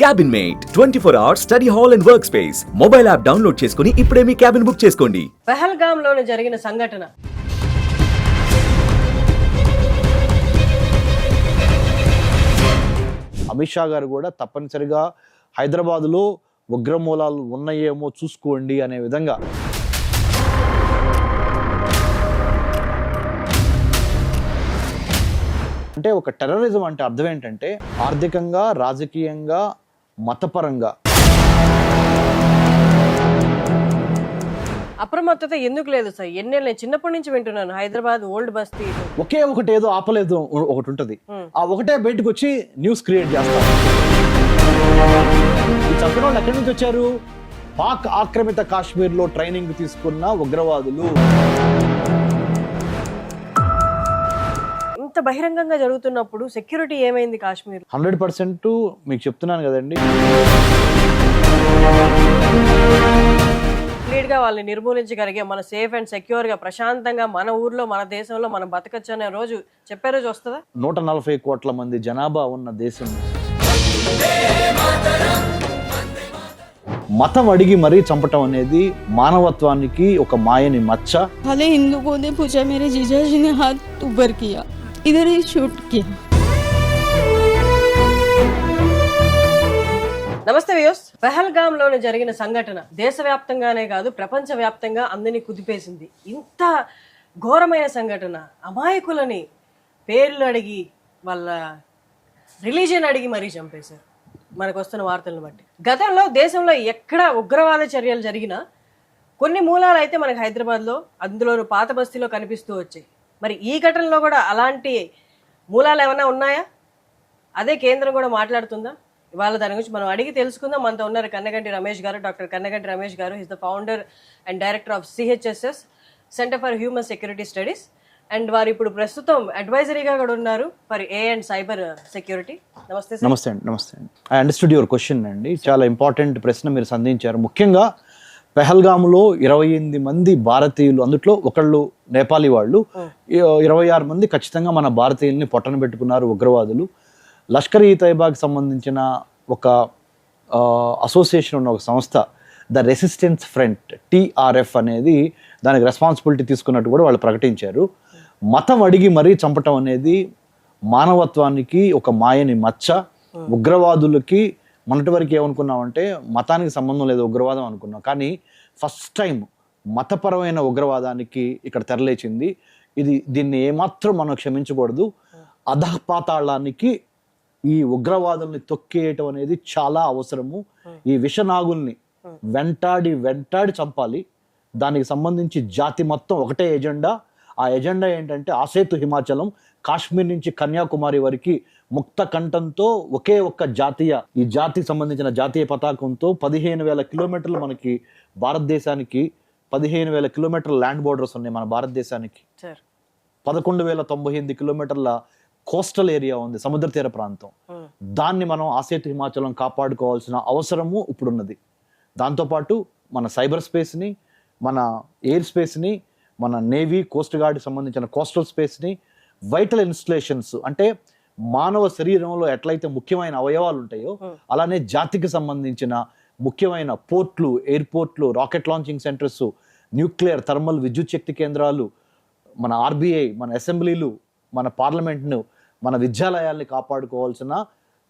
Cabin mate 24 hours study hall and work space mobile app download చేసుకుని ఇప్పుడే మీ cabin book చేసుకోండి. పెహల్గాంలోనే జరిగిన సంఘటన అమిత్ షా గారు కూడా తప్పనిసరిగా హైదరాబాద్లో ఉగ్రమూలాలు ఉన్నాయేమో చూసుకోండి అనే విధంగా అంటే ఒక టెర్రరిజం అంటే అర్థం ఏంటంటే ఆర్థికంగా, రాజకీయంగా, మతపరంగా అప్రమత్తత ఎందుకు లేదు సార్? ఎన్నేళ్ళు నేను చిన్నప్పటి నుంచి వింటున్నాను హైదరాబాద్ ఓల్డ్ బస్తీ. ఒకే ఒకటి ఏదో ఆపలేదు ఒకటి ఉంటుంది. ఆ ఒకటే బయటకు వచ్చి న్యూస్ క్రియేట్ చేస్తారు. ఈ చంపిన వాళ్ళు ఎక్కడి నుంచి వచ్చారు? పాక్ ఆక్రమిత కాశ్మీర్లో ట్రైనింగ్ తీసుకున్న ఉగ్రవాదులు. ఇంత బహిరంగంగా జరుగుతున్నప్పుడు సెక్యూరిటీ ఏమైంది కాశ్మీర్? 100% మీకు చెప్తున్నాను కదండి. కంప్లీట్ గా వాళ్ళని నిర్మూలించగలిగే, మన సేఫ్ అండ్ సెక్యూర్ గా ప్రశాంతంగా మన ఊర్లో మన దేశంలో మనం బతకచ్చు అనే రోజు చెప్పే రోజు వస్తుందా? 140 కోట్ల మంది జనాభా ఉన్న దేశం మతం అడిగి మరీ చంపటం అనేది మానవత్వానికి ఒక మాయని మచ్చ. भले इन लोगों ने पूछा, मेरे जीजा जी ने हाथ ऊपर किया, इधर ही शूट किया. నమస్తే వ్యూస్. పెహల్గాంలోనే జరిగిన సంఘటన దేశవ్యాప్తంగానే కాదు ప్రపంచవ్యాప్తంగా అందరినీ కుదిపేసింది. ఇంత ఘోరమైన సంఘటన, అమాయకులని పేర్లు అడిగి వాళ్ళ రిలీజియన్ అడిగి మరీ చంపేశారు మనకు వస్తున్న వార్తలను బట్టి. గతంలో దేశంలో ఎక్కడ ఉగ్రవాద చర్యలు జరిగినా కొన్ని మూలాలు అయితే మనకు హైదరాబాద్లో, అందులోనూ పాత బస్తీలో కనిపిస్తూ వచ్చాయి. మరి ఈ ఘటనలో కూడా అలాంటి మూలాలు ఏమైనా ఉన్నాయా? అదే కేంద్రం కూడా మాట్లాడుతుందా? ఇవాళ దాని గురించి మనం అడిగి తెలుసుకుందాం. మనతో ఉన్నారు కన్నగంటి రమేష్ గారు. డాక్టర్ కన్నగంటి రమేష్ గారు is the founder and director of CHSS, centre for human security studies. And వారు ఇప్పుడు ప్రస్తుతం అడ్వైజరీగా కూడా ఉన్నారు for AI and cyber security. నమస్తే సార్. నమస్తే అండి. నమస్తే అండి. ఐ అండర్స్టూడ్ యువర్ క్వశ్చన్ అండి. చాలా ఇంపార్టెంట్ ప్రశ్న మీరు సంధించారు. ముఖ్యంగా పెహల్గాంలో 28 మంది భారతీయులు, అందుట్లో ఒకళ్ళు నేపాలీ వాళ్ళు, 26 మంది ఖచ్చితంగా మన భారతీయుల్ని పొట్టన పెట్టుకున్నారు ఉగ్రవాదులు. లష్కర్ ఈ తైబాకి సంబంధించిన ఒక అసోసియేషన్ ఉన్న ఒక సంస్థ, ద రెసిస్టెన్స్ ఫ్రంట్, TRF అనేది దానికి రెస్పాన్సిబిలిటీ తీసుకున్నట్టు కూడా వాళ్ళు ప్రకటించారు. మతం అడిగి మరీ చంపటం అనేది మానవత్వానికి ఒక మాయని మచ్చ. ఉగ్రవాదులకి మొన్నటి వరకు ఏమనుకున్నామంటే మతానికి సంబంధం లేదు ఉగ్రవాదం అనుకున్నాం, కానీ ఫస్ట్ టైం మతపరమైన ఉగ్రవాదానికి ఇక్కడ తెరలేచింది. దీన్ని ఏమాత్రం మనం క్షమించకూడదు. అధపాతాళానికి ఈ ఉగ్రవాదుల్ని తొక్కేయటం అనేది చాలా అవసరము. ఈ విషనాగుల్ని వెంటాడి చంపాలి. దానికి సంబంధించి జాతి మొత్తం ఒకటే ఎజెండా. ఆ ఎజెండా ఏంటంటే ఆసేతు హిమాచలం, కాశ్మీర్ నుంచి కన్యాకుమారి వరకు ముక్త కంఠంతో ఒకే ఒక్క ఈ జాతికి సంబంధించిన జాతీయ పతాకంతో 15,000 కిలోమీటర్లు మనకి భారతదేశానికి 15,000 కిలోమీటర్ల ల్యాండ్ బోర్డర్స్ ఉన్నాయి మన భారతదేశానికి. 11,098 కిలోమీటర్ల కోస్టల్ ఏరియా ఉంది, సముద్ర తీర ప్రాంతం. దాన్ని మనం ఆసేతు హిమాచలం కాపాడుకోవాల్సిన అవసరము ఇప్పుడున్నది. దాంతోపాటు మన సైబర్ స్పేస్ని, మన ఎయిర్ స్పేస్ని, మన నేవీ, కోస్ట్ గార్డ్ సంబంధించిన కోస్టల్ స్పేస్ని, వైటల్ ఇన్స్టలేషన్స్ అంటే మానవ శరీరంలో ఎట్లయితే ముఖ్యమైన అవయవాలు ఉంటాయో అలానే జాతికి సంబంధించిన ముఖ్యమైన పోర్ట్లు, ఎయిర్పోర్ట్లు, rocket launching centres, nuclear thermal విద్యుత్ శక్తి కేంద్రాలు, మన RBI, మన అసెంబ్లీలు, మన పార్లమెంట్ను, మన విద్యాలయాల్ని కాపాడుకోవాల్సిన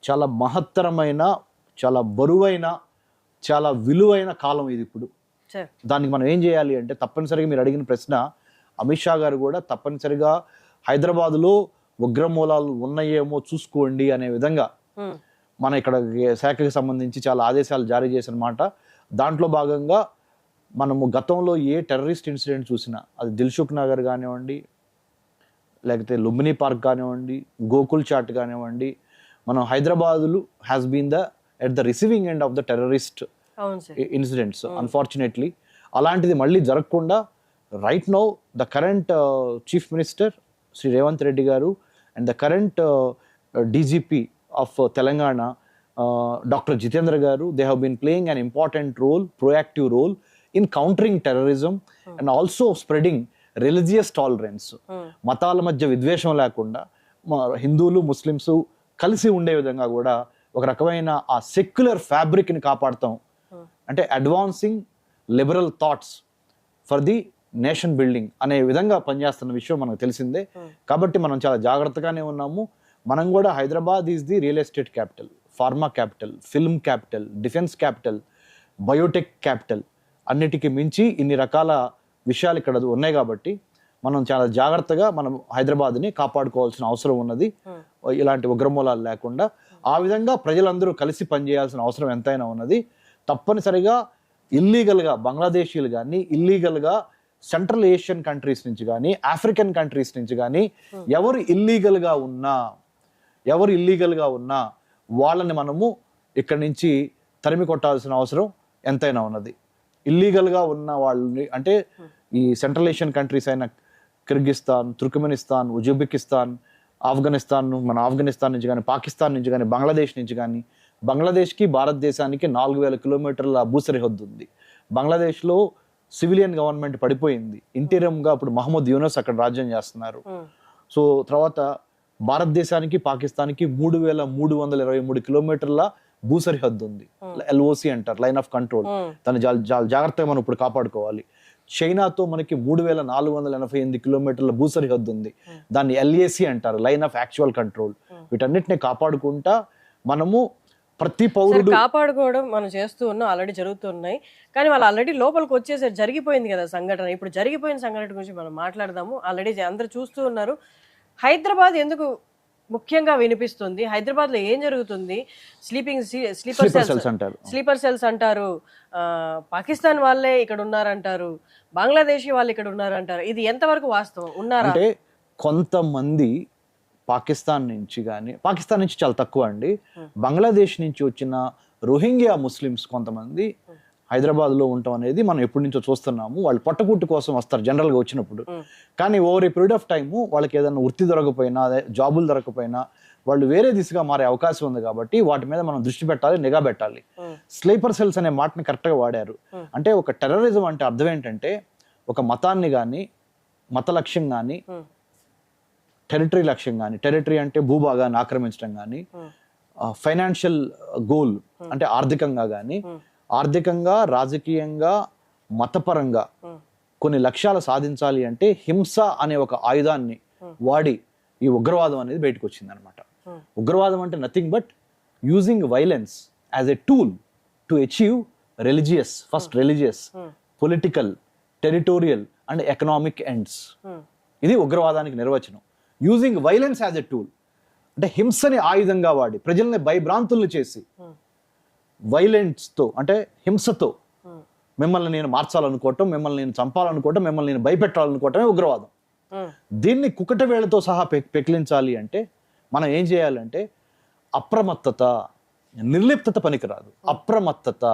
చాలా మహత్తరమైన, చాలా బరువైన, చాలా విలువైన కాలం ఇది ఇప్పుడు. దానికి మనం ఏం చేయాలి అంటే తప్పనిసరిగా మీరు అడిగిన ప్రశ్న, అమిత్ షా గారు కూడా తప్పనిసరిగా హైదరాబాద్లో ఉగ్రమూలాలు ఉన్నాయేమో చూసుకోండి అనే విధంగా మన ఇక్కడ శాఖకి సంబంధించి చాలా ఆదేశాలు జారీ చేసిన మాట. దాంట్లో భాగంగా మనము గతంలో ఏ టెర్రరిస్ట్ ఇన్సిడెంట్ చూసినా, అది దిల్సుఖ్ నగర్ కానివ్వండి, లేకపోతే లుంబినీ పార్క్ కానివ్వండి, గోకుల్ చాట్ కానివ్వండి, మనం హైదరాబాదులు has been at the receiving end of the terrorist incidents. Unfortunately అలాంటిది మళ్ళీ జరగకుండా right now the current chief minister Shri Revanth Reddy గారు and the current DGP of Telangana doctor Jitendra గారు, they have been playing an important role, proactive role in countering terrorism and also spreading religious tolerance. మతాల మధ్య విద్వేషం లేకుండా హిందువులు, Muslims కలిసి ఉండే విధంగా కూడా ఒక రకమైన ఆ సెక్యులర్ ఫ్యాబ్రిక్ని కాపాడతాం, అంటే advancing liberal thoughts for the nation building అనే విధంగా పనిచేస్తున్న విషయం మనకు తెలిసిందే. కాబట్టి మనం చాలా జాగ్రత్తగానే ఉన్నాము. మనం కూడా Hyderabad is the real estate capital, pharma capital, film capital, defence capital, Biotech capital, అన్నిటికీ మించి ఇన్ని రకాల విషయాలు ఇక్కడ ఉన్నాయి. కాబట్టి మనం చాలా జాగ్రత్తగా మనం హైదరాబాద్ని కాపాడుకోవాల్సిన అవసరం ఉన్నది, ఇలాంటి ఉగ్రమూలాలు లేకుండా. ఆ విధంగా ప్రజలందరూ కలిసి పనిచేయాల్సిన అవసరం ఎంతైనా ఉన్నది. తప్పనిసరిగా ఇల్లీగల్గా బంగ్లాదేశీలు కానీ, ఇల్లీగల్గా సెంట్రల్ ఏషియన్ కంట్రీస్ నుంచి కానీ, ఆఫ్రికన్ కంట్రీస్ నుంచి కానీ ఎవరు ఇల్లీగల్గా ఉన్నా వాళ్ళని మనము ఇక్కడి నుంచి తరిమి కొట్టాల్సిన అవసరం ఎంతైనా ఉన్నది. ఇల్లీగల్గా ఉన్న వాళ్ళని అంటే ఈ సెంట్రల్ ఏషియన్ కంట్రీస్ అయిన కిర్గిస్తాన్, తుర్కమెనిస్తాన్, ఉజ్బెకిస్తాన్, ఆఫ్ఘనిస్తాన్, మన ఆఫ్ఘనిస్తాన్ నుంచి కానీ, పాకిస్తాన్ నుంచి కానీ, బంగ్లాదేశ్ నుంచి కానీ, బంగ్లాదేశ్కి భారతదేశానికి 4000 కిలోమీటర్ల భూ సరిహద్దు ఉంది. బంగ్లాదేశ్లో సివిలియన్ గవర్నమెంట్ పడిపోయింది. ఇంటీరియర్గా ఇప్పుడు మహమ్మద్ యూనస్ అక్కడ రాజ్యం చేస్తున్నారు. సో తర్వాత భారతదేశానికి పాకిస్తాన్కి 3323 కిలోమీటర్ల భూ సరిహద్దు ఉంది. LOC అంటారు, లైన్ ఆఫ్ కంట్రోల్. దాన్ని జాగ్రత్తగా మనం ఇప్పుడు కాపాడుకోవాలి. చైనాతో మనకి 3488 కిలోమీటర్ల భూ సరిహద్దు ఉంది. దాన్ని LAC అంటారు, లైన్ ఆఫ్ యాక్చువల్ కంట్రోల్. వీటన్నిటిని కాపాడుకుంటా మనము ప్రతి పౌరుడు కాపాడుకోవడం మనం చేస్తూ ఉన్నాం, ఆల్రెడీ జరుగుతున్నాయి. కానీ వాళ్ళు ఆల్రెడీ లోపలికి వచ్చేసరి జరిగిపోయింది కదా సంఘటన. ఇప్పుడు జరిగిపోయిన సంఘటన గురించి మనం మాట్లాడదాము. ఆల్రెడీ అందరూ చూస్తూ ఉన్నారు. హైదరాబాద్ ఎందుకు ముఖ్యంగా వినిపిస్తుంది, హైదరాబాద్ లో ఏం జరుగుతుంది? స్లీపర్ సెల్స్ అంటారు, పాకిస్తాన్ వాళ్ళే ఇక్కడ ఉన్నారంటారు, బంగ్లాదేశీ వాళ్ళు ఇక్కడ ఉన్నారంటారు. ఇది ఎంతవరకు వాస్తవం? ఉన్నారా అంటే కొంతమంది పాకిస్తాన్ నుంచి చాలా తక్కువ అండి. బంగ్లాదేశ్ నుంచి వచ్చిన రోహింగ్యా ముస్లిమ్స్ కొంతమంది హైదరాబాద్లో ఉండటం అనేది మనం ఎప్పటి నుంచో చూస్తున్నాము. వాళ్ళు పొట్టకూటి కోసం వస్తారు జనరల్గా వచ్చినప్పుడు. కానీ over a period of time వాళ్ళకి ఏదైనా వృత్తి దొరకపోయినా, జాబులు దొరకపోయినా వాళ్ళు వేరే దిశగా మారే అవకాశం ఉంది. కాబట్టి వాటి మీద మనం దృష్టి పెట్టాలి, నిఘా పెట్టాలి. స్లీపర్ సెల్స్ అనే మాటని కరెక్ట్గా వాడారు. అంటే ఒక టెర్రరిజం అంటే అర్థం ఏంటంటే ఒక మతాన్ని కానీ, మత లక్ష్యం కానీ, టెరిటరీ లక్ష్యం కానీ, టెరిటరీ అంటే భూభాగాన్ని ఆక్రమించడం కానీ, ఫైనాన్షియల్ గోల్ అంటే ఆర్థికంగా కానీ, ఆర్థికంగా, రాజకీయంగా, మతపరంగా కొన్ని లక్ష్యాలు సాధించాలి అంటే హింస అనే ఒక ఆయుధాన్ని వాడి ఈ ఉగ్రవాదం అనేది బయటకు వచ్చింది అనమాట. ఉగ్రవాదం అంటే nothing but using violence as a tool to achieve religious, political, territorial and economic ends. ఇది ఉగ్రవాదానికి నిర్వచనం. Using violence as a tool అంటే హింసని ఆయుధంగా వాడి ప్రజల్ని భయభ్రాంతుల్ని చేసి, వైలెన్స్తో అంటే హింసతో మిమ్మల్ని నేను మార్చాలనుకోవటం, మిమ్మల్ని నేను చంపాలనుకోవటం, మిమ్మల్ని నేను భయపెట్టాలనుకోవటమే ఉగ్రవాదం. దీన్ని కుకట వేళతో సహా పెకిలించాలి అంటే మనం ఏం చేయాలంటే అప్రమత్తత, నిర్లిప్తత పనికిరాదు. అప్రమత్తత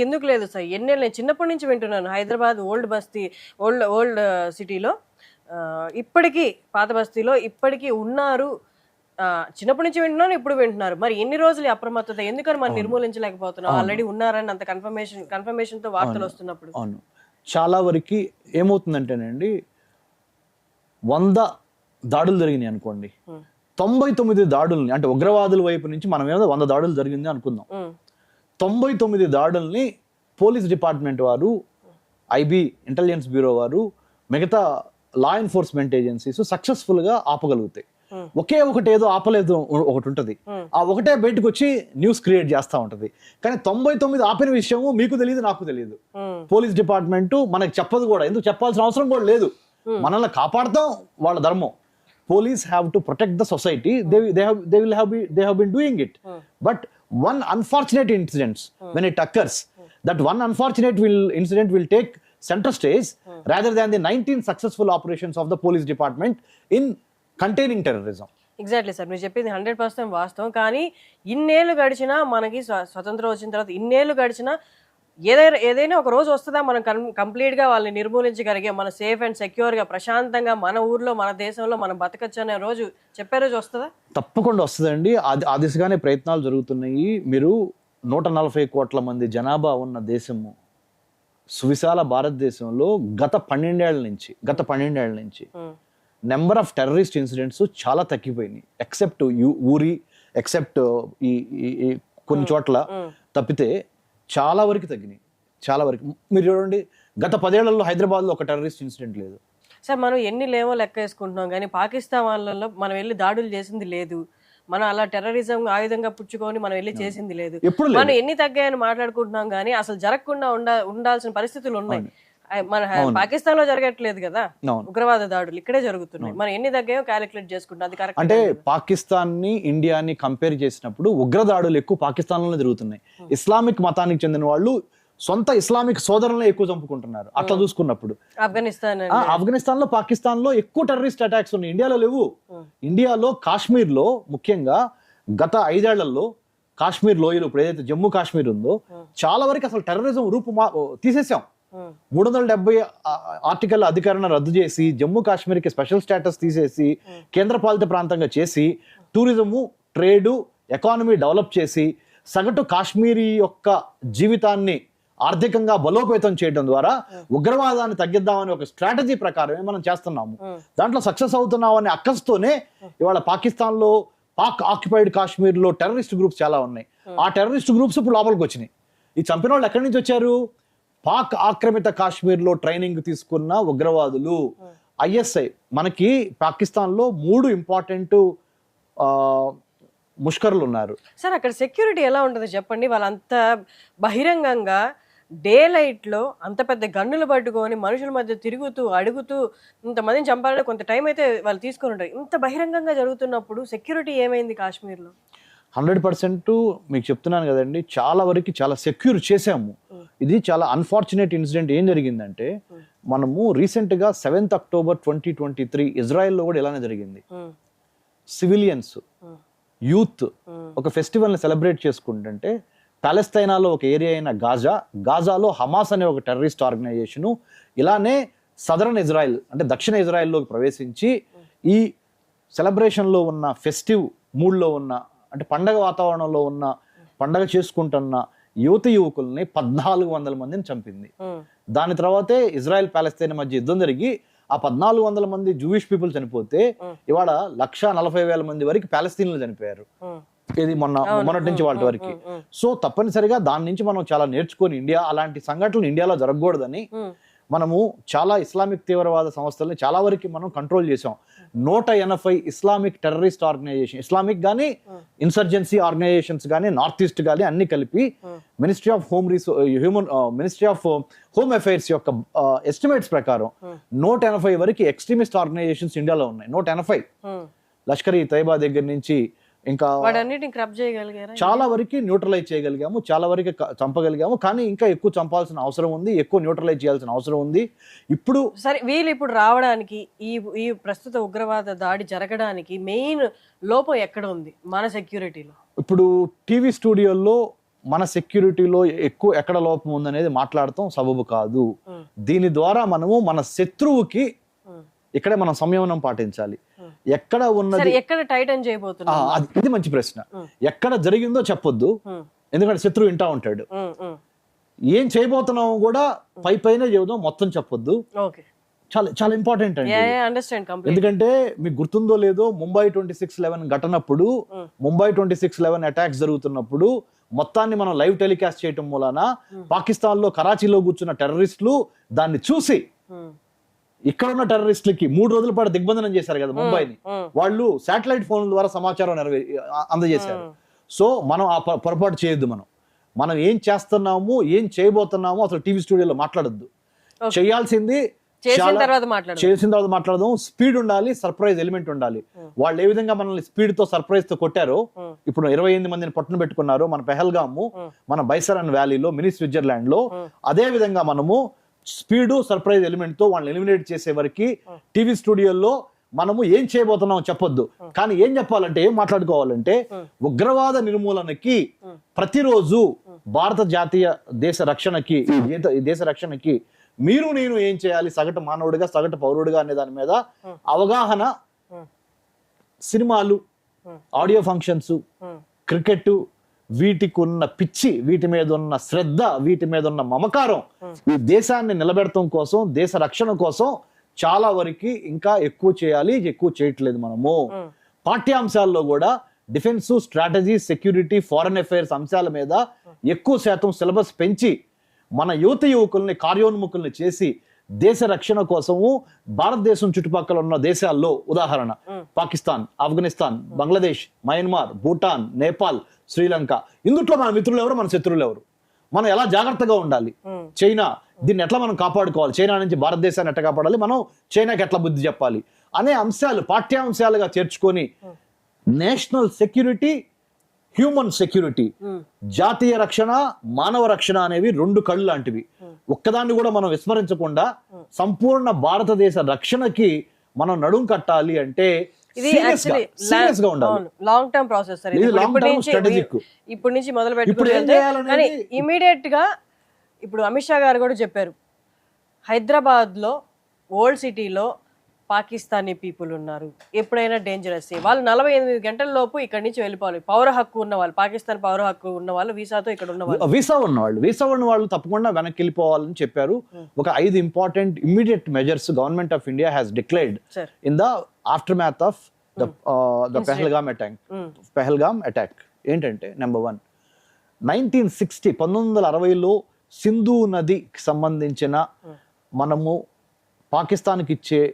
ఎందుకు లేదు సార్? ఎన్నేళ్ళు నేను చిన్నప్పటి నుంచి వింటున్నాను. హైదరాబాద్ ఓల్డ్ సిటీలో ఇప్పటికీ, పాత బస్తీలో ఇప్పటికీ ఉన్నారు. చిన్నప్పటి నుంచి వింటున్నాను, ఇప్పుడు వింటున్నారు. మరి ఎన్ని రోజులు అప్రమత్తత? ఎందుకని మనం నిర్మూలించలేకపోతున్నాం? ఆల్రెడీ ఉన్నారని అంత కన్ఫర్మేషన్ తో వార్తలు వస్తున్నప్పుడు. అవును, చాలా వరకు ఏమవుతుందంటేనండి 100 దాడులు జరిగినాయి అనుకోండి, 99 దాడుల్ని అంటే ఉగ్రవాదుల వైపు నుంచి మనం ఏదో 100 దాడులు జరిగింది అనుకుందాం. 99 దాడుల్ని పోలీస్ డిపార్ట్మెంట్ వారు, IB ఇంటెలిజెన్స్ బ్యూరో వారు, మిగతా లా ఎన్ఫోర్స్మెంట్ ఏజెన్సీస్ సక్సెస్ఫుల్ గా ఆపగలుగుతాయి. ఒకే ఒకటి ఏదో ఆపలేదు ఒకటి ఉంటది, ఆ ఒకటే బయటకు వచ్చి న్యూస్ క్రియేట్ చేస్తా ఉంటది. కానీ 99 ఆపిన విషయము మీకు తెలియదు, నాకు తెలియదు. పోలీస్ డిపార్ట్మెంట్ మనకి చెప్పదు కూడా, ఎందుకు చెప్పాల్సిన అవసరం కూడా లేదు. మనల్ని కాపాడతాం వాళ్ళ ధర్మం. Police have to protect the society. They have been doing it. But one unfortunate incident, when it occurs, that one unfortunate incident will take center stage rather than the 19 successful operations of the police department in containing terrorism. Exactly sir, మీరు చెప్పింది 100% వాస్తవం. కానీ ఇన్నేళ్ళు గడిచినా, మనకి స్వతంత్రం వచ్చిన తర్వాత ఇన్నేళ్ళు గడిచినా ఏదైనా ఒక రోజు వస్తుందా మనం కంప్లీట్ గా వాళ్ళని నిర్మూలించగలిగే, మన సేఫ్ అండ్ సెక్యూర్ గా ప్రశాంతంగా మన ఊర్లో, మన దేశంలో మనం బతకచ్చు అనే రోజు, చెప్పే రోజు వస్తుందా? తప్పకుండా వస్తుందండి. ఆ దిశగానే ప్రయత్నాలు జరుగుతున్నాయి. మీరు 140 కోట్ల మంది జనాభా ఉన్న దేశము, సువిశాల భారతదేశంలో గత 12 ఏళ్ల నుంచి నెంబర్ ఆఫ్ టెర్రరిస్ట్ ఇన్సిడెంట్స్ చాలా తగ్గిపోయినాయి. ఎక్సెప్ట్ ఊరి, ఎక్సెప్ట్ ఈ ఈ కొన్ని చోట్ల తప్పితే చాలా వరకు తగ్గినాయి, చాలా వరకు. మీరు చూడండి, గత 10 ఏళ్లలో హైదరాబాద్లో ఒక టెర్రరిస్ట్ ఇన్సిడెంట్ లేదు. సార్ మనం ఎన్ని లేవో లెక్క వేసుకుంటున్నాం కానీ పాకిస్తాన్ వాళ్ళలో మనం వెళ్ళి దాడులు చేసింది లేదు, మనం అలా టెర్రరిజం ఆయుధంగా పుచ్చుకొని మనం వెళ్ళి చేసింది లేదు. ఎప్పుడు మనం ఎన్ని తగ్గాయని మాట్లాడుకుంటున్నాం కానీ అసలు జరగకుండా ఉండాల్సిన పరిస్థితులు ఉన్నాయి. మన పాకిస్తాన్ లో జరగట్లేదు కదా ఉగ్రవాద దాడులు, ఇక్కడే జరుగుతున్నాయి. మనం ఎన్ని తగ్గాయో క్యాలిక్యులేట్ చేసుకుంటాం, అది కరెక్ట్. అంటే పాకిస్తాన్ ని ఇండియాని కంపేర్ చేసినప్పుడు ఉగ్రదాడులు ఎక్కువ పాకిస్తాన్ లోనే జరుగుతున్నాయి. ఇస్లామిక్ మతానికి చెందిన వాళ్ళు సొంత ఇస్లామిక్ సోదరులనే ఎక్కువ చంపుకుంటున్నారు. అట్లా చూసుకున్నప్పుడు ఆఫ్ఘనిస్తాన్ లో, పాకిస్తాన్ లో ఎక్కువ టెర్రరిస్ట్ అటాక్స్ ఉన్నాయి, ఇండియాలో లేవు. ఇండియాలో కాశ్మీర్ లో ముఖ్యంగా గత 5 ఏళ్లలో కాశ్మీర్ లోయలు, ఇప్పుడు ఏదైతే జమ్మూ కాశ్మీర్ ఉందో చాలా వరకు అసలు టెర్రరిజం రూపు తీసేసాం. 370 ఆర్టికల్ అధికారాన్ని రద్దు చేసి జమ్మూ కాశ్మీర్ కి స్పెషల్ స్టేటస్ తీసేసి కేంద్రపాలిత ప్రాంతంగా చేసి టూరిజము, ట్రేడు, ఎకానమీ డెవలప్ చేసి సగటు కాశ్మీరీ యొక్క జీవితాన్ని ఆర్థికంగా బలోపేతం చేయడం ద్వారా ఉగ్రవాదాన్ని తగ్గిద్దామని ఒక స్ట్రాటజీ ప్రకారమే మనం చేస్తున్నాము. దాంట్లో సక్సెస్ అవుతున్నామనే అక్కస్తోనే ఇవాళ పాకిస్తాన్ లో, పాక్ ఆక్యుపైడ్ కాశ్మీర్ లో టెర్రరిస్ట్ గ్రూప్స్ చాలా ఉన్నాయి. ఆ టెర్రరిస్ట్ గ్రూప్స్ ఇప్పుడు లోపలికి వచ్చినాయి. ఈ చంపిన వాళ్ళు ఎక్కడి నుంచి వచ్చారు? పాక్ ఆక్రమిత కాశ్మీర్ లో ట్రైనింగ్ తీసుకున్న ఉగ్రవాదులు. ఐఎస్ఐ మనకి పాకిస్తాన్ లో 3 ఇంపార్టెంట్ ముష్కరులు ఉన్నారు. సార్ అక్కడ సెక్యూరిటీ ఎలా ఉంటుంది చెప్పండి? వాళ్ళంత బహిరంగంగా డే లైట్ లో అంత పెద్ద గన్నులు పట్టుకొని మనుషుల మధ్య తిరుగుతూ అడుగుతూ ఇంతమందిని చంపాలంటే కొంత టైం అయితే వాళ్ళు తీసుకొని ఉంటారు. ఇంత బహిరంగంగా జరుగుతున్నప్పుడు సెక్యూరిటీ ఏమైంది కాశ్మీర్లో? 100% మీకు చెప్తున్నాను కదండి, చాలా వరకు చాలా సెక్యూర్ చేసాము. ఇది చాలా అన్ఫార్చునేట్ ఇన్సిడెంట్. ఏం జరిగిందంటే మనము రీసెంట్ గా 7th October 2023 ఇజ్రాయెల్లో కూడా ఇలానే జరిగింది. సివిలియన్స్, యూత్ ఒక ఫెస్టివల్ ని సెలబ్రేట్ చేసుకుంటుంటే పాలస్తీనాలో ఒక ఏరియా అయిన గాజాలో హమాస్ అనే ఒక టెర్రరిస్ట్ ఆర్గనైజేషన్ ఇలానే సదరన్ ఇజ్రాయెల్ అంటే దక్షిణ ఇజ్రాయెల్లోకి ప్రవేశించి ఈ సెలబ్రేషన్ లో ఉన్న ఫెస్టివ్ మూడ్ లో ఉన్న అంటే పండగ వాతావరణంలో ఉన్న పండగ చేసుకుంటున్న యువకుల్ని 1400 మందిని చంపింది. దాని తర్వాతే ఇజ్రాయెల్ పాలస్తీన్ మధ్య యుద్ధం జరిగి ఆ 1400 మంది జూయిష్ పీపుల్ చనిపోతే ఇవాళ 140,000 మంది వరకు పాలస్తీన్లు చనిపోయారు. ఇది మొన్నటి నుంచి వాళ్ళ వరకు. సో తప్పనిసరిగా దాని నుంచి మనం చాలా నేర్చుకొని ఇండియా అలాంటి సంఘటనలు ఇండియాలో జరగకూడదని మనము చాలా ఇస్లామిక్ తీవ్రవాద సంస్థల్ని చాలా వరకు మనం కంట్రోల్ చేసాం. 180 ఇస్లామిక్ టెర్రరిస్ట్ ఆర్గనైజేషన్, ఇస్లామిక్ గానీ ఇన్సర్జెన్సీ ఆర్గనైజేషన్స్ గానీ నార్త్ ఈస్ట్ గానీ అన్ని కలిపి మినిస్ట్రీ ఆఫ్ హోమ్ అఫైర్స్ యొక్క ఎస్టిమేట్స్ ప్రకారం 180 వరకు ఎక్స్ట్రీమిస్ట్ ఆర్గనైజేషన్స్ ఇండియాలో ఉన్నాయి. 180. లష్కర్ ఈ తైబా దగ్గర నుంచి ఇంకా చాలా వరకు న్యూట్రలైజ్ చేయగలిగాము, చాలా వరకు చంపగలిగాము. కానీ ఇంకా ఎక్కువ చంపాల్సిన అవసరం ఉంది, ఎక్కువ న్యూట్రలైజ్ చేయాల్సిన అవసరం ఉంది. ఇప్పుడు సరే వీళ్ళు ఇప్పుడు రావడానికి ఈ ప్రస్తుత ఉగ్రవాద దాడి జరగడానికి మెయిన్ లోపం ఎక్కడ ఉంది మన సెక్యూరిటీలో? ఇప్పుడు టీవీ స్టూడియోల్లో మన సెక్యూరిటీలో ఎక్కువ ఎక్కడ లోపం ఉందనేది మాట్లాడటం సబబు కాదు. దీని ద్వారా మనము మన శత్రువుకి ఇక్కడే మనం సంయమనం పాటించాలి. ఎక్కడ ఉన్నది, ఎక్కడ టైటన్ చేయబోతున్నా, ఇది మంచి ప్రశ్న. ఎక్కడ జరిగిందో చెప్పొద్దు, ఎందుకంటే శత్రువు వింటా ఉంటాడు. ఏం చేయబోతున్నామో కూడా పైనే చెబుదాం, మొత్తం చెప్పొద్దు. చాలా చాలా ఇంపార్టెంట్ అండి. ఎందుకంటే మీకు గుర్తుందో లేదో, ముంబై 26/11 ఘటనప్పుడు, ముంబై 26/11 అటాక్స్ జరుగుతున్నప్పుడు మొత్తాన్ని మనం లైవ్ టెలికాస్ట్ చేయటం మూలాన పాకిస్తాన్ లో కరాచీలో కూర్చున్న టెర్రరిస్టులు దాన్ని చూసి ఇక్కడ ఉన్న టెర్రరిస్టులకి 3 రోజుల పాటు దిగ్బంధనం చేశారు కదా ముంబైని. వాళ్ళు శాటిలైట్ ఫోన్ ద్వారా సమాచారం అందజేశారు. సో మనం ఆ పొరపాటు చేయొద్దు. మనం ఏం చేస్తున్నాము, ఏం చేయబోతున్నాము అసలు టీవీ స్టూడియోలో మాట్లాడొద్దు. చేయాల్సింది చేసిన తర్వాత మాట్లాడదాం. స్పీడ్ ఉండాలి, సర్ప్రైజ్ ఎలిమెంట్ ఉండాలి. వాళ్ళు ఏ విధంగా మనల్ని స్పీడ్ తో సర్ప్రైజ్ తో కొట్టారో, ఇప్పుడు 28 మందిని పట్టున పెట్టుకున్నారు మన పెహల్గాము, మన బైసరన్ వ్యాలీలో, మినీ స్విట్జర్లాండ్ లో. అదే విధంగా మనము స్పీడు, సర్ప్రైజ్ ఎలిమెంట్ తో వాళ్ళని ఎలిమినేట్ చేసే వరకు టీవీ స్టూడియోలో మనము ఏం చేయబోతున్నాం చెప్పొద్దు. కానీ ఏం చెప్పాలంటే, ఏం మాట్లాడుకోవాలంటే, ఉగ్రవాద నిర్మూలనకి ప్రతిరోజు భారత జాతీయ దేశ రక్షణకి మీరు నేను ఏం చేయాలి, సగటు మానవుడిగా, సగటు పౌరుడిగా అనే దాని మీద అవగాహన, సినిమాలు, ఆడియో ఫంక్షన్స్, క్రికెట్, వీటికి ఉన్న పిచ్చి, వీటి మీద ఉన్న శ్రద్ధ, వీటి మీద ఉన్న మమకారం ఈ దేశాన్ని నిలబెడటం కోసం, దేశ రక్షణ కోసం చాలా వరకు ఇంకా ఎక్కువ చేయాలి. ఎక్కువ చేయట్లేదు మనము. పాఠ్యాంశాల్లో కూడా defence, strategy, security, foreign affairs అంశాల మీద ఎక్కువ శాతం సిలబస్ పెంచి మన యువకుల్ని కార్యోన్ముఖుల్ని చేసి దేశ రక్షణ కోసము భారతదేశం చుట్టుపక్కల ఉన్న దేశాల్లో ఉదాహరణ పాకిస్తాన్, ఆఫ్ఘనిస్తాన్, బంగ్లాదేశ్, మయన్మార్, భూటాన్, నేపాల్, శ్రీలంక, ఇందుట్లో మన మిత్రులు ఎవరు, మన శత్రువులు ఎవరు, మనం ఎలా జాగ్రత్తగా ఉండాలి, చైనా దీన్ని ఎట్లా మనం కాపాడుకోవాలి, చైనా నుంచి భారతదేశాన్ని ఎట్లా కాపాడాలి, మనం చైనాకి ఎట్లా బుద్ధి చెప్పాలి అనే అంశాలు పాఠ్యాంశాలుగా చేర్చుకొని నేషనల్ సెక్యూరిటీ, హ్యూమన్ సెక్యూరిటీ, జాతీయ రక్షణ, మానవ రక్షణ అనేవి రెండు కళ్ళు లాంటివి. ఒక్కదాన్ని కూడా మనం విస్మరించకుండా సంపూర్ణ భారతదేశ రక్షణకి మనం నడుం కట్టాలి అంటే సీరియస్ గా ఉండాలి. Long term process sir. ఇది long term strategic. ఇప్పటి నుంచి మొదలు ఇప్పుడు ఏం పెట్టుకుంటే చేయాలనేది- కానీ ఇమీడియట్ గా ఇప్పుడు అమిత్ షా గారు కూడా చెప్పారు, హైదరాబాద్ లో ఓల్డ్ సిటీలో పాకిస్తానీ పీపుల్ ఉన్నారు, ఎప్పుడైనా డేంజరస్, వాళ్ళు 48 గంటల లోపు ఇక్కడ నుంచి వెళ్ళిపోవాలి. పౌర హక్కు ఉన్న వాళ్ళు, పాకిస్తాన్ పౌర హక్కు ఉన్న వాళ్ళు, వీసాతో ఇక్కడ ఉన్న వాళ్ళు, వీసా ఉన్న వాళ్ళు తప్పకుండా వెనక్కి వెళ్ళిపోవాలని చెప్పారు. ఒక 5 important immediate measures government of India has declared Sir. In the after math of the Pahalgam attack. ఏంటంటే నెంబర్ 1, 1960లో సింధు నదికి సంబంధించిన మనము పాకిస్తాన్కి ఇచ్చే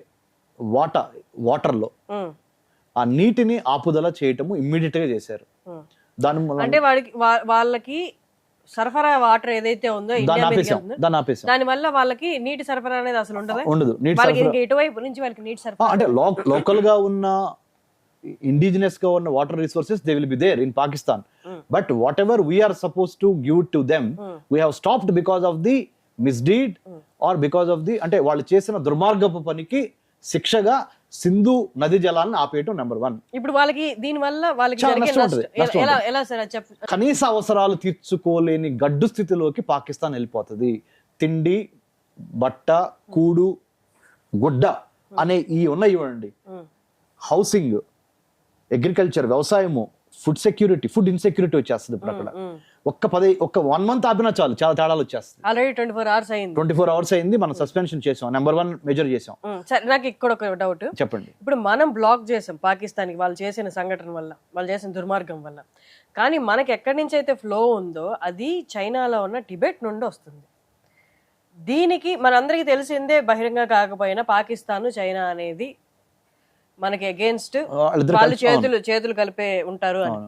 వాటర్లో ఆ నీటిని ఆపుదల చేయటము ఇమ్మీడియట్ గా చేశారు. దాని అంటే వాళ్ళకి సరఫరా వాటర్ ఏదైతే ఉందో ఇండియా మీదకి ఉందో, దాని వల్ల వాళ్ళకి నీటి సరఫరా అనేది అసలు ఉండదు. వాళ్ళకి ఇంకా ఎటువైపు నుంచి వాళ్ళకి నీటి సరఫరా అంటే లోకల్ గా ఉన్న ఇండిజినస్ గా ఉన్న water resources they will be there in Pakistan, but whatever we are suppose to give to them we have stopped because of the misdeed or because of the, అంటే వాళ్ళు చేసిన దుర్మార్గపు పనికి శిక్షగా సింధు నది జలాలను ఆపేయటం నెంబర్ 1. ఇప్పుడు వాళ్ళకి దీని వల్ల వాళ్ళకి చాలా జరిగే నష్టం ఉంటుంది, నష్టం నష్టం ఎలా సార్ చెప్పు. కనీస అవసరాలు తీర్చుకోలేని గడ్డు స్థితిలోకి పాకిస్తాన్ వెళ్ళిపోతుంది. తిండి, బట్ట, కూడు, గుడ్డ అనే ఈ ఉన్నాయి చూడండి, హౌసింగ్, అగ్రికల్చర్, వ్యవసాయము, ఫుడ్ సెక్యూరిటీ, ఫుడ్ ఇన్సెక్యూరిటీ వచ్చేస్తుంది. ఇప్పుడు అక్కడ ఒక్క 1 month ఆపినా చాలు, చాలా తేడాలు వచ్చేస్తుంది. ఆల్రెడీ 24 hours అయింది. 24 hours అయింది, మనం సస్పెన్షన్ చేసాం, నెంబర్ 1 మెజర్ చేసాం. సరే, నాకు ఇక్కడ ఒక డౌట్ చెప్పండి. ఇప్పుడు మనం బ్లాక్ చేసాం పాకిస్తాన్కి వాళ్ళు చేసిన సంఘటన వల్ల, వాళ్ళు చేసిన దుర్మార్గం వల్ల, కానీ మనకి ఎక్కడి నుంచి అయితే ఫ్లో ఉందో అది చైనాలో ఉన్న టిబెట్ నుండి వస్తుంది. దీనికి మనందరికీ తెలిసిందే, బహిరంగ కాకపోయినా పాకిస్తాన్, చైనా అనేది మనకి అగేన్స్ట్, వాళ్ళు చేతులు కలిపే ఉంటారు అని.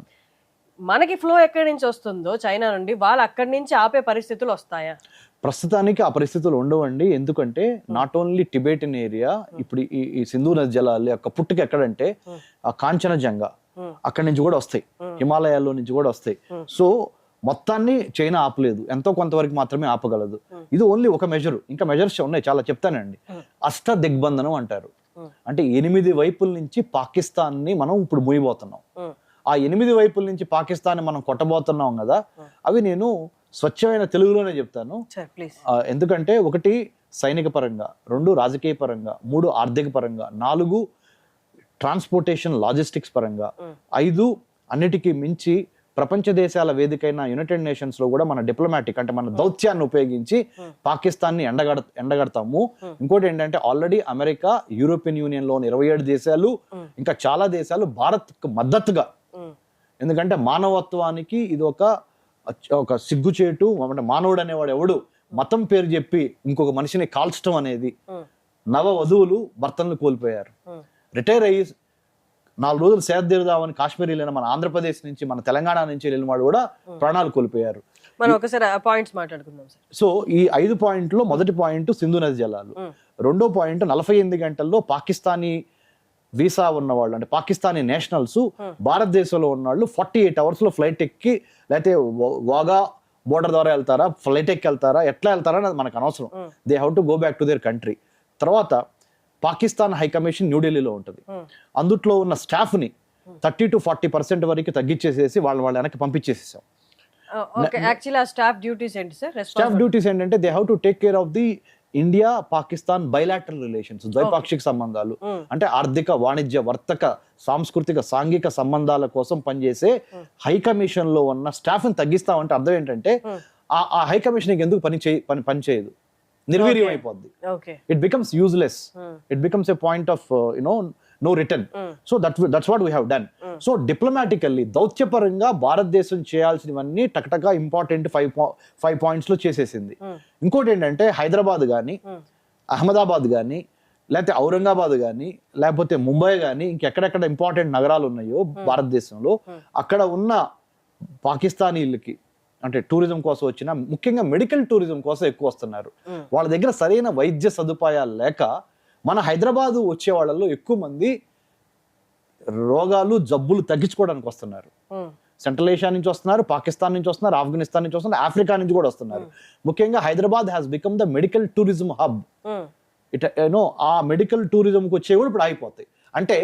మనకి ఫ్లో ఎక్కడి నుంచి వస్తుందో చైనా నుండి, వాళ్ళు అక్కడి నుంచి ఆపే పరిస్థితులు వస్తాయా? ప్రస్తుతానికి ఆ పరిస్థితులు ఉండవండి. ఎందుకంటే నాట్ ఓన్లీ టిబెటిన్ ఏరియా, ఇప్పుడు ఈ సింధు నది జలాలు యొక్క పుట్టుక ఎక్కడంటే ఆ కాంచనజంగా అక్కడి నుంచి కూడా వస్తాయి, హిమాలయాల్లో నుంచి కూడా వస్తాయి. సో మొత్తాన్ని చైనా ఆపలేదు, ఎంతో కొంతవరకు మాత్రమే ఆపగలదు. ఇది ఓన్లీ ఒక మెజర్, ఇంకా మెజర్స్ ఉన్నాయి చాలా, చెప్తానండి. అష్ట దిగ్బంధనం అంటారు, అంటే 8 వైపుల నుంచి పాకిస్తాన్ని మనం ఇప్పుడు మునిపోతున్నాం. ఆ 8 వైపుల నుంచి పాకిస్తాన్ని మనం కొట్టబోతున్నాం కదా, అవి నేను స్వచ్ఛమైన తెలుగులోనే చెప్తాను. ఎందుకంటే 1 సైనిక పరంగా, 2 రాజకీయ పరంగా, 3 ఆర్థిక పరంగా, 4 ట్రాన్స్పోర్టేషన్ లాజిస్టిక్స్ పరంగా, 5 అన్నిటికీ మించి ప్రపంచ దేశాల వేదికైన యునైటెడ్ నేషన్స్ లో కూడా మన డిప్లొమాటిక్, అంటే మన దౌత్యాన్ని ఉపయోగించి పాకిస్తాన్ ని ఎండగడతాము. ఇంకోటి ఏంటంటే ఆల్రెడీ అమెరికా, యూరోపియన్ యూనియన్ లోని 27 దేశాలు, ఇంకా చాలా దేశాలు భారత్ కు మద్దతుగా, ఎందుకంటే మానవత్వానికి ఇది ఒక సిగ్గుచేటు. మానవుడు అనేవాడు ఎవడు మతం పేరు చెప్పి ఇంకొక మనిషిని కాల్చడం అనేది. నవ వధువులు భర్తలను కోల్పోయారు, రిటైర్ అయ్యి 4 రోజులు సేద తీరుదామని కాశ్మీరీలైన మన ఆంధ్రప్రదేశ్ నుంచి, మన తెలంగాణ నుంచి వెళ్ళిన వాడు కూడా ప్రాణాలు కోల్పోయారు. మనం ఒకసారి పాయింట్స్ మాట్లాడుకుందాం. సో ఈ 5 పాయింట్లో మొదటి పాయింట్ సింధు నది జలాలు, రెండో పాయింట్ 48 గంటల్లో పాకిస్తానీ వీసా ఉన్నవాళ్ళు, అంటే పాకిస్తానీ నేషనల్స్ భారతదేశంలో ఉన్నవాళ్ళు 48 hours లో ఫ్లైట్ ఎక్కి, లేకపోతే వాగా బోర్డర్ ద్వారా వెళ్తారా, ఫ్లైట్ ఎక్కి వెళ్తారా, ఎట్లా వెళ్తారా అనేది మనకు అనవసరం. They have to go back to their country. తర్వాత పాకిస్తాన్ హై కమిషన్ న్యూఢిల్లీలో ఉంటుంది, అందుట్లో ఉన్న స్టాఫ్ ని 30 to 40% వరకు తగ్గించేసేసి వాళ్ళ వెనక్కి పంపించేసేసాం. స్టాఫ్ డ్యూటీస్ ఏంటంటే they have to take care of the India Pakistan bilateral relations, ద్వైపాక్షిక సంబంధాలు, అంటే ఆర్థిక, వాణిజ్య, వర్తక, సాంస్కృతిక, సాంఘిక సంబంధాల కోసం పనిచేసే హై కమిషన్ లో ఉన్న స్టాఫ్ ని తగ్గిస్తామంటే అర్థం ఏంటంటే ఆ హై కమిషన్ ఎందుకు పని చేయదు, నిర్వీర్యం అయిపోద్ది. It becomes useless, it becomes a point of no return. So that's what we have done. So diplomatically దౌత్యపరంగా భారతదేశం చేయాల్సినవన్నీ టకటగా ఇంపార్టెంట్ 5 points లో చేసేసింది. ఇంకోటి ఏంటంటే హైదరాబాద్ కానీ, అహ్మదాబాద్ కానీ, లేకపోతే ఔరంగాబాద్ కానీ, లేకపోతే ముంబై కానీ, ఇంకెక్కడెక్కడ ఇంపార్టెంట్ నగరాలు ఉన్నాయో భారతదేశంలో, అక్కడ ఉన్న పాకిస్తానీలకి అంటే టూరిజం కోసం వచ్చిన, ముఖ్యంగా మెడికల్ టూరిజం కోసం ఎక్కువ వస్తున్నారు. వాళ్ళ దగ్గర సరైన వైద్య సదుపాయాలు లేక మన హైదరాబాద్ వచ్చే వాళ్ళలో ఎక్కువ మంది రోగాలు జబ్బులు తగ్గించుకోవడానికి వస్తున్నారు. సెంట్రల్ ఏషియా నుంచి వస్తున్నారు, పాకిస్తాన్ నుంచి వస్తున్నారు, ఆఫ్ఘనిస్తాన్ నుంచి వస్తున్నారు, ఆఫ్రికా నుంచి కూడా వస్తున్నారు. ముఖ్యంగా Hyderabad has become the medical tourism hub. ఆ మెడికల్ టూరిజంకి వచ్చే కూడా ఇప్పుడు అయిపోతాయి. అంటే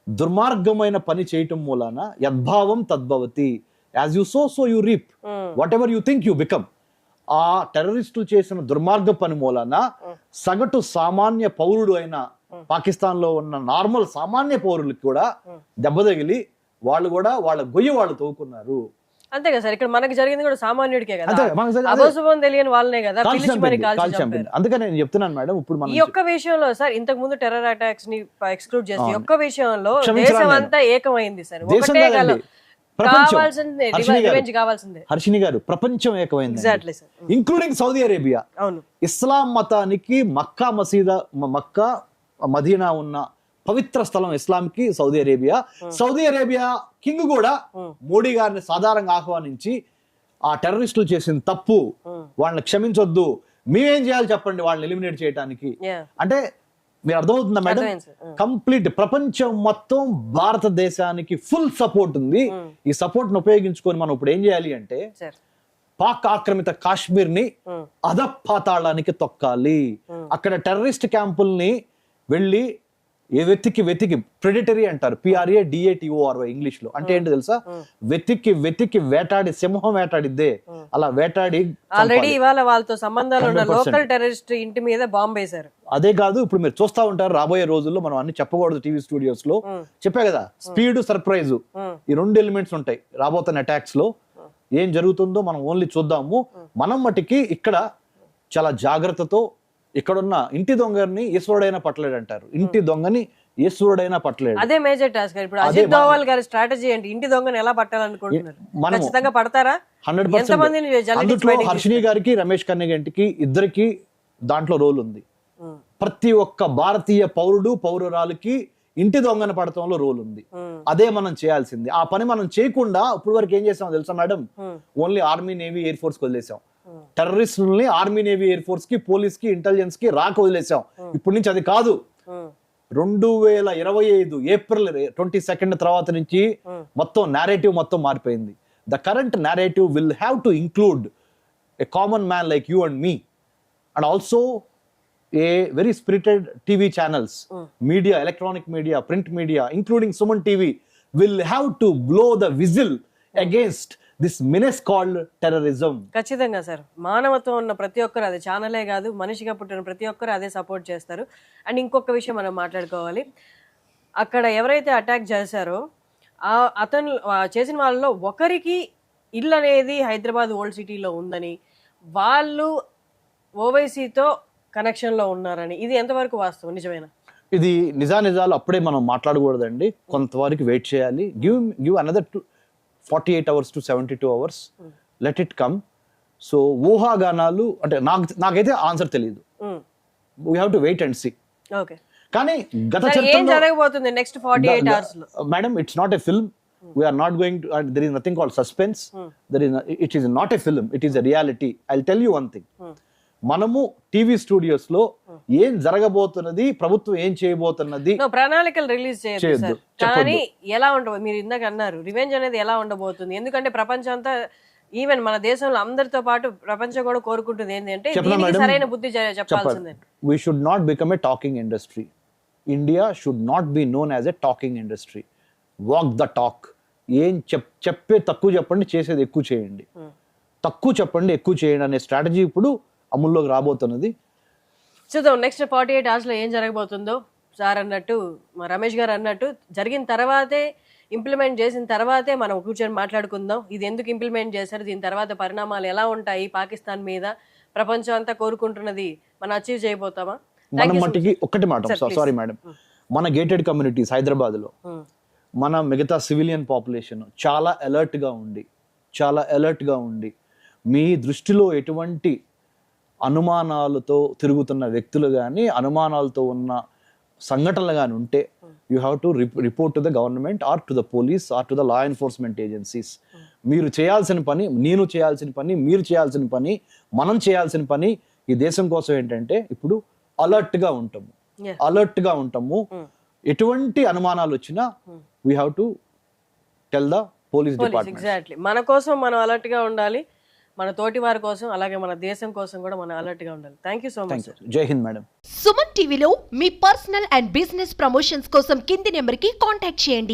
దుర్మార్గమైన పని చేయటం మూలాన యద్భావం తద్భవతి, as you sow so you reap, whatever you think you become. ఆ టెర్రరిస్టులు చేసిన దుర్మార్గ పని మూలాన సగటు సామాన్య పౌరుడు అయిన పాకిస్తాన్ లో ఉన్న నార్మల్ సామాన్య పౌరులకి కూడా దెబ్బ తగిలి వాళ్ళు కూడా వాళ్ళ గొయ్యి వాళ్ళు తవ్వుకున్నారు. అంతే కదా సార్, ఇక్కడ మనకి జరిగింది కూడా సామాన్యుడికే కదా, అంతే, మనకు జరిగింది అభోశుభం తెలియని వాళ్ళనే కదా పిలిచి మరి కాల్చి చంపారు. అందుకని నేను చెప్తున్నాను మేడం, ఇప్పుడు ఈ ఒక్క విషయంలో సార్ ఇంతకు ముందు టెర్రర్ అటాక్స్ ని ఎక్స్క్లూడ్ చేసి ఈ ఒక్క విషయంలో దేశం అంతా ఏకమైంది సార్. ఒకటే కావాల్సిందే రివెంజ్ కావాల్సిందే. హర్షిని గారు, ప్రపంచం ఏకమైంది, exactly sir, including Saudi Arabia. అవును, ఇస్లాం మతానికి మక్కా మదీనా ఉన్న పవిత్ర స్థలం ఇస్లాంకి Saudi Arabia. Saudi Arabia king కూడా మోడీ గారిని సాధారణంగా ఆహ్వానించి ఆ టెర్రరిస్టులు చేసిన తప్పు, వాళ్ళని క్షమించొద్దు, మేమేం చేయాలి చెప్పండి వాళ్ళని ఎలిమినేట్ చేయడానికి. అంటే మీరు అర్థమవుతుందా మేడం? కంప్లీట్ ప్రపంచం మొత్తం భారతదేశానికి ఫుల్ సపోర్ట్ ఉంది. ఈ సపోర్ట్ ను ఉపయోగించుకొని మనం ఇప్పుడు ఏం చేయాలి అంటే పాక్ ఆక్రమిత కాశ్మీర్ ని అధపాతాళానికి తొక్కాలి. అక్కడ టెర్రరిస్ట్ క్యాంపుల్ని వెళ్ళి వెతికి ప్రెడిటరీ అంటారు, PRADATORY ఇంగ్లీష్ లో. అంటే ఏంటి తెలుసా? వెతికి వేటాడి, సింహం వేటాడిద్దే అలా వేటాడి. ఆల్రెడీ ఇవాళ వాళ్ళతో సంబంధాలు ఉన్న లోకల్ టెర్రరిస్ట్ ఇంటి మీద బాంబు వేశారు. అదే కాదు, ఇప్పుడు మీరు చూస్తా ఉంటారు రాబోయే రోజుల్లో, మనం అన్ని చెప్పకూడదు టీవీ స్టూడియోస్ లో, చెప్పా కదా, స్పీడ్ సర్ప్రైజ్, ఈ 2 ఎలిమెంట్స్ ఉంటాయి రాబోతున్న అటాక్స్ లో. ఏం జరుగుతుందో మనం ఓన్లీ చూద్దాము. మనం మటుకి ఇక్కడ చాలా జాగ్రత్తతో, ఇక్కడున్న ఇంటి దొంగని ఈశ్వరుడైనా పట్టలేడు అంటారు, ఇంటి దొంగని ఈశ్వరుడైనా పట్టలేడు. అదే మేజర్ టాస్క్. ఇప్పుడు అజిత్ దోవల్ గారి స్ట్రాటజీ ఏంటి? ఇంటి దొంగని ఎలా పట్టాలనుకుంటున్నారు? ఖచ్చితంగా పడతారా? 100%. అందులో హర్షిని గారికి, రమేష్ కన్నెగంటికి ఇద్దరికి దాంట్లో రోల్ ఉంది. ప్రతి ఒక్క భారతీయ పౌరురాలకి ఇంటి దొంగన పడటంలో రోల్ ఉంది. అదే మనం చేయాల్సింది. ఆ పని మనం చేయకుండా ఇప్పుడు వరకు ఏం చేసామో తెలుసా madam? Only army, navy, air force వదిలేసాం. టెర్రరిస్టుల్ని ఆర్మీ, నేవీ, ఎయిర్ ఫోర్స్ కి, పోలీస్ కి, ఇంటెలిజెన్స్ కి రాక వదిలేసాం. ఇప్పటి నుంచి అది కాదు. 2025 ఏప్రిల్ 22 తర్వాత నుంచి మొత్తం నేరేటివ్ మొత్తం మారిపోయింది. The current narrative will have to include a common man like you and me, and also a very spirited TV channels, media, electronic media, print media, including Suman TV, will have to blow the whistle against this menace called terrorism. ఖచ్చితంగా sir, మానవత్వం ఉన్న ప్రతి ఒక్కరు, అది ఛానలే కాదు, మనిషిగా పుట్టిన ప్రతి ఒక్కరు అదే సపోర్ట్ చేస్తారు. అండ్ ఇంకొక విషయం మనం మాట్లాడుకోవాలి. అక్కడ ఎవరైతే అటాక్ చేశారో అతను చేసిన వాళ్ళలో ఒకరికి ఇల్లు అనేది హైదరాబాద్ ఓల్డ్ సిటీలో ఉందని, వాళ్ళు ఓవైసీతో కనెక్షన్ లో ఉన్నారని, ఇది ఎంతవరకు వాస్తవం, నిజమేనా? ఇది నిజాలు అప్పుడే మనం మాట్లాడకూడదండి, కొంతవరకు వెయిట్ చేయాలి. Give another 48 hours to 72 hours, let it come. So ఊహాగానాలు అంటే నాకైతే ఆన్సర్ తెలియదు. We have to wait and see. Okay, కానీ గత ఏం జరగబోతుంది నెక్స్ట్ 48 hours లో? Madam, it's not a film. We are not going to, there is nothing called suspense. It is not a film, it is a reality. I'll tell you one thing. మనము TV studios లో ఏం జరగబోతున్నది, ప్రభుత్వం ఏం చేయబోతున్నది, ప్రణాళికలు release చేయొద్దు. కానీ ఎలా ఉండబోతుంది, మీరు ఇందాక అన్నారు రివెంజ్ అనేది ఎలా ఉండబోతుంది? ఎందుకంటే ప్రపంచం అంతా, ఈవెన్ మన దేశంలో అందరితో పాటు ప్రపంచం కూడా కోరుకుంటుంది ఏంటంటే సరైన బుద్ధి చెప్పాల్సిందే. We should not become a talking industry. India should not be known as a talking industry. Walk the talk. ఏం చెప్పే తక్కువ చెప్పండి, చేసేది ఎక్కువ చేయండి. తక్కువ చెప్పండి, ఎక్కువ చేయండి అనే స్ట్రాటజీ ఇప్పుడు అమల్లోకి రాబోతున్నది. చూద్దాం నెక్స్ట్ 48 hours లో ఏం జరగబోతుందో. సార్ అన్నట్టు, రమేష్ గారు అన్నట్టు, జరిగిన తర్వాతే, ఇంప్లిమెంట్ చేసిన తర్వాతే మనం కూర్చొని మాట్లాడుకుందాం. ఇది ఎందుకు ఇంప్లిమెంట్ చేశారు, దీని తర్వాత పరిణామాలు ఎలా ఉంటాయి పాకిస్తాన్ మీద, ప్రపంచం అంతా కోరుకుంటున్నది మనం అచీవ్ చేయబోతామా? మనం మట్టికి ఒక్కటి మాట, సారీ మేడం, మన గేటెడ్ కమ్యూనిటీస్ హైదరాబాద్లో మన మిగతా సివిలియన్ పాపులేషన్ చాలా అలర్ట్గా ఉండి మీ దృష్టిలో ఎటువంటి అనుమానాలతో తిరుగుతున్న వ్యక్తులు కానీ అనుమానాలతో ఉన్న సంఘటనలు కానీ ఉంటే you have to report to the government or to the police or to the law enforcement agencies. మీరు చేయాల్సిన పని, నేను చేయాల్సిన పని, మీరు చేయాల్సిన పని, మనం చేయాల్సిన పని ఈ దేశం కోసం ఏంటంటే ఇప్పుడు అలర్ట్గా ఉంటాము. ఎటువంటి అనుమానాలు వచ్చినా we have to tell the police department. Exactly, మన కోసం మనం అలర్ట్ గా ఉండాలి, మన తోటి వారి కోసం, అలాగే మన దేశం కోసం కూడా మనం అలర్ట్ గా ఉండాలి. Thank you so much. జై హింద్ మేడం. సుమన్ టీవీలో మీ పర్సనల్ అండ్ బిజినెస్ ప్రమోషన్స్ కోసం కింది నెంబర్కి కాంటాక్ట్ చేయండి.